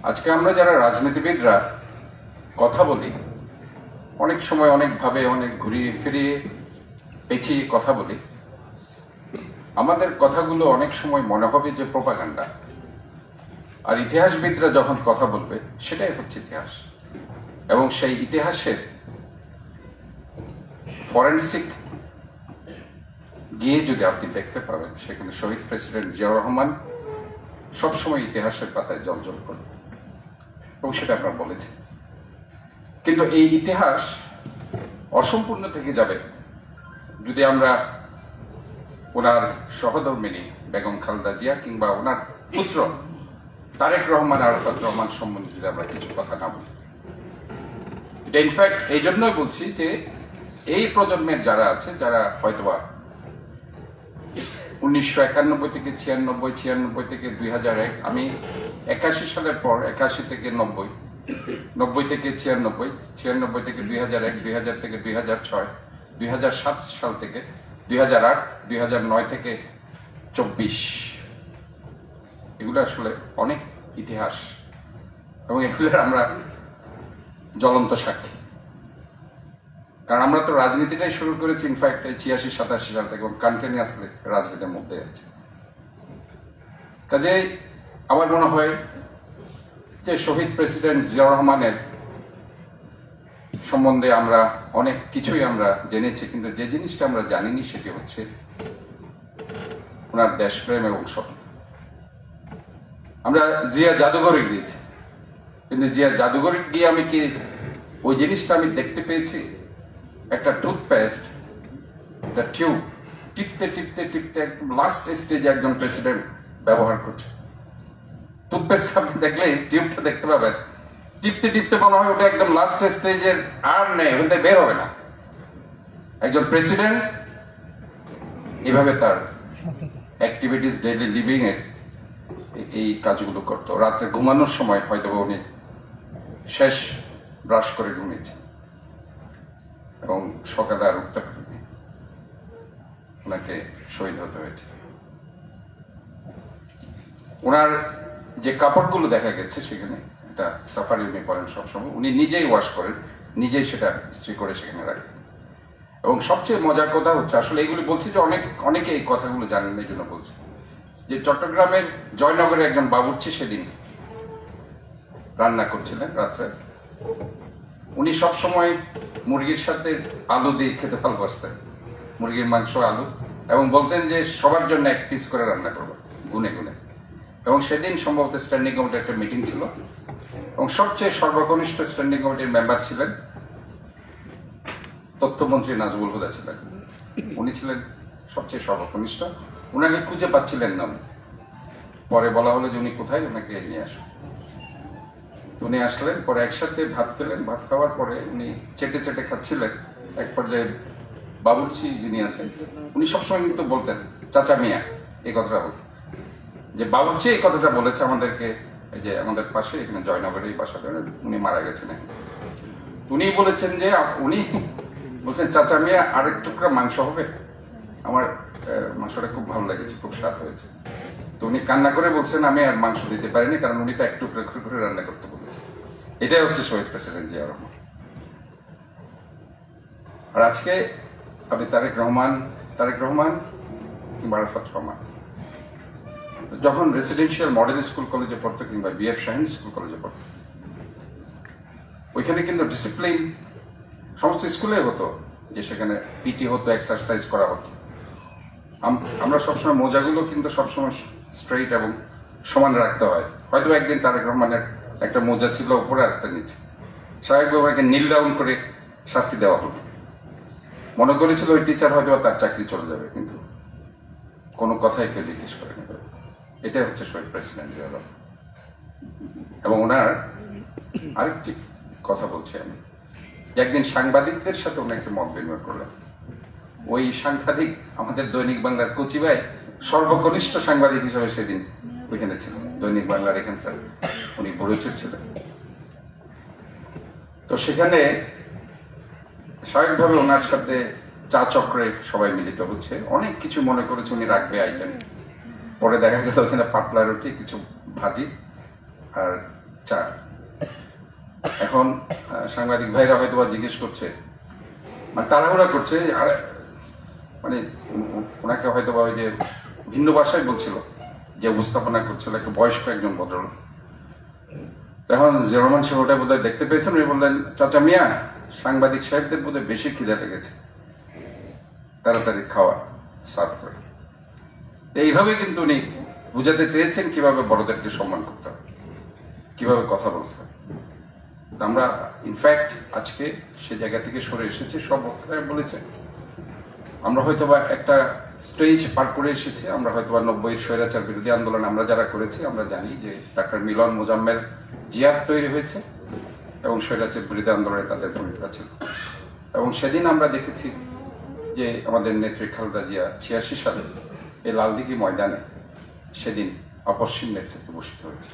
আজকে আমরা যারা রাজনীতিবিদরা কথা বলি, অনেক সময় অনেকভাবে অনেক ঘুরিয়ে ফিরিয়ে পেঁচিয়ে কথা বলি, আমাদের কথাগুলো অনেক সময় মনে হবে যে প্রোপাগান্ডা। আর ইতিহাসবিদরা যখন কথা বলবে সেটাই হচ্ছে ইতিহাস। এবং সেই ইতিহাসের ফরেনসিক গিয়ে যদি আপনি দেখতে পাবেন, সেখানে শহীদ প্রেসিডেন্ট জিয়াউর রহমান সবসময় ইতিহাসের পাতায় জলজল করবে, এবং সেটা আপনারা বলেছেন। কিন্তু এই ইতিহাস অসম্পূর্ণ থেকে যাবে যদি আমরা ওনার সহধর্মিনী বেগম খালেদা জিয়া কিংবা ওনার পুত্র তারেক রহমান আরাফাত রহমান সম্বন্ধে যদি আমরা কিছু কথা না বলি। এটা ইনফ্যাক্ট এই জন্যই বলছি যে এই প্রজন্মের যারা আছে, যারা হয়তোবা 1991 থেকে 96, 96 থেকে 2001, আমি 81 সালের পর 81 থেকে 90, 90 থেকে 96, 96 থেকে 2001, 2000 থেকে 2006, 2007 সাল থেকে 2008, 2009 থেকে 24, এগুলো আসলে অনেক ইতিহাস এবং এগুলোর আমরা জ্বলন্ত সাক্ষী। কারণ আমরা তো রাজনীতিটাই শুরু করেছি ইনফ্যাক্ট 86, 87 সাল থেকে, এবং কন্টিনিউয়াসলি রাজনীতির মধ্যে আছে। কাজে আমার মনে হয় যে শহীদ প্রেসিডেন্ট জিয়াউর রহমানের সম্বন্ধে আমরা অনেক কিছুই আমরা জেনেছি, কিন্তু যে জিনিসটা আমরা জানিনি সেটি হচ্ছে ওনার দেশপ্রেম এবং সত্য। আমরা জিয়া জাদুঘরে গিয়েছি, কিন্তু জিয়া জাদুঘরে গিয়ে আমি কি ওই জিনিসটা আমি দেখতে পেয়েছি? একটা টুথপেস্ট, একটা টিউব টিপতে টিপতে টিপতে একদম লাস্ট স্টেজে একজন প্রেসিডেন্ট ব্যবহার করছে। টুথপেস্ট আপনি দেখলে টিউবটা দেখতে পাবেন, টিপতে টিপতে মনে হয় ওটা একদম লাস্ট স্টেজের আর নেই, ওটা বের হবে না। একজন প্রেসিডেন্ট এভাবে তার অ্যাক্টিভিটিস ডেইলি লিভিং এর এই কাজগুলো করতো। রাত্রে ঘুমানোর সময় হয়তো উনি শেষ ব্রাশ করে ঘুমিয়েছে এবং সকালে আর উঠতে পারেনি, ওনাকে শহীদ হতে হয়েছে। ওনার যে কাপড়গুলো দেখা গেছে সেখানে, এটা সাফারি উনি করেন সবসময়, উনি নিজেই ওয়াশ করেন, নিজেই সেটা ইস্ত্রি করে সেখানে রাখেন। এবং সবচেয়ে মজার কথা হচ্ছে, আসলে এইগুলি বলছি যে অনেকে এই কথাগুলো জানেন, এই জন্য বলছি যে চট্টগ্রামের জয়নগরে একজন বাবুর্চি সেদিন রান্না করছিলেন রাত্রে। উনি সবসময় মুরগির সাথে আলু দিয়ে খেতে ভালোবাসতেন, মুরগির মাংস আলু, এবং বলতেন যে সবার জন্য এক পিস করে রান্না করবো গুনে গুনে। এবং সেদিন সম্ভবত স্ট্যান্ডিং কমিটির একটা মিটিং ছিল, এবং সবচেয়ে সর্বকনিষ্ঠ স্ট্যান্ডিং কমিটির মেম্বার ছিলেন তথ্যমন্ত্রী নাজমুল হুদা ছিলেন। উনি ছিলেন সবচেয়ে সর্বকনিষ্ঠ। উনাকে খুঁজে পাচ্ছিলেন না। পরে বলা হলো যে উনি কোথায়, ওনাকে নিয়ে আসেন। উনি আসলেন, পরে একসাথে ভাত খেলেন। ভাত খাওয়ার পরে উনি চেটে চেটে খাচ্ছিলেন। এক পর্যায়ে বাবুর্চি যিনি আছেন উনি সবসময় কিন্তু বলতেন চাচা মিয়া, এই কথাটা বলতেন যে বাবুর্চি এই কথাটা বলেছে আমাদেরকে, এই যে আমাদের পাশে এখানে জয়নগরের বাসা, উনি মারা গেছেন। উনি বলেছেন যে উনি বলছেন চাচা মিয়া আরেক টুকরা মাংস হবে, আমার মাংসটা খুব ভালো লেগেছে, খুব স্বাদ হয়েছে। তো উনি কান্না করে বলছেন আমি আর মাংস দিতে পারিনি, কারণ উনি তো এক টুকরা করে করে রান্না করতে বলেছেন। এটাই হচ্ছে শহীদ প্রেসিডেন্ট জিয়াউর রহমান। আর আজকে আপনি তারেক রহমান কিংবা আরাফাত রহমান যখন রেসিডেন্সিয়াল মডেল স্কুল কলেজে পড়তো কিংবা বিএফ শাহীন স্কুল কলেজে পড়তো, ওইখানে কিন্তু ডিসিপ্লিন সমস্ত স্কুলে হতো, যে সেখানে পিটি হতো, এক্সারসাইজ করা হতো। আমরা সবসময় মোজাগুলো কিন্তু সবসময় স্ট্রেইট এবং সমান রাখতে হয়। হয়তো একদিন তারেক রহমানের একটা মোজা ছিল উপরে আর একটা নিচে, স্বাভাবিকভাবে নীল ডাউন করে শাস্তি দেওয়া হলো। মনে করেছিল ওই টিচার হয়তো তার চাকরি চলে যাবে, কিন্তু কোনো কথাই কেউ জিজ্ঞেস করে নেবে। এটাই হচ্ছে শহীদ প্রেসিডেন্ট জিয়াউর রহমান। এবং ওনার আরেকটি কথা বলছি আমি, একদিন সাংবাদিকদের সাথে উনি একটা মত বিনিময় করলেন। ওই সাংবাদিক আমাদের দৈনিক বাংলার কচি ভাই, সর্বকনিষ্ঠ সাংবাদিক হিসেবে সেদিন ওইখানে ছিলেন, দৈনিক বাংলার এখানকার উনি বলেছেন ছিলেন। তো সেখানে স্বাভাবিকভাবে ওনার সাথে চা চক্রে সবাই মিলিত হচ্ছে, অনেক কিছু মনে করেছে উনি রাখবে আইটেম। পরে দেখা গেল ওখানে পাতলা রুটি, কিছু ভাজি আর চা। এখন সাংবাদিক ভাইরা হয়তো বা জিজ্ঞেস করছে, মানে তাড়াহুড়া করছে, আর মানে ওনাকে হয়তো বা ওই যে ভিন্ন ভাষায় বলছিল, যে উপস্থাপনা করছিল একটা বয়স্ক একজন ভদ্রলোক। তখন জিয়া রহমান সাহেব ওটা বোধহয় দেখতে পেয়েছেন, উনি বললেন, চাচা মিয়া, সাংবাদিক সাহেবদের বোধহয় বেশি খিদে লেগেছে, তাড়াতাড়ি খাওয়া সার্ভ করে। এইভাবে কিন্তু উনি বুঝাতে চেয়েছেন কিভাবে বড়দেরকে সম্মান করতে হবে, কিভাবে কথা বলতে হবে। আমরা ইনফ্যাক্ট আজকে সে জায়গা থেকে সরে এসেছি, সব বক্তারা বলেছে আমরা হয়তোবা একটা স্টেজ পার করে এসেছি। আমরা হয়তোবা 90 স্বৈরাচার বিরোধী আন্দোলন আমরা যারা করেছি, আমরা জানি যে ডাক্তার মিলন মোজাম্মেল জিয়াদ তৈরি হয়েছে এবং স্বৈরাচার বিরোধী আন্দোলনে তাদের ভূমিকা ছিল। এবং সেদিন আমরা দেখেছি যে আমাদের নেত্রী খালেদা জিয়া 86 সালে এই লালদিঘি ময়দানে সেদিন আপসহীন নেতৃত্বে বসিত হয়েছে।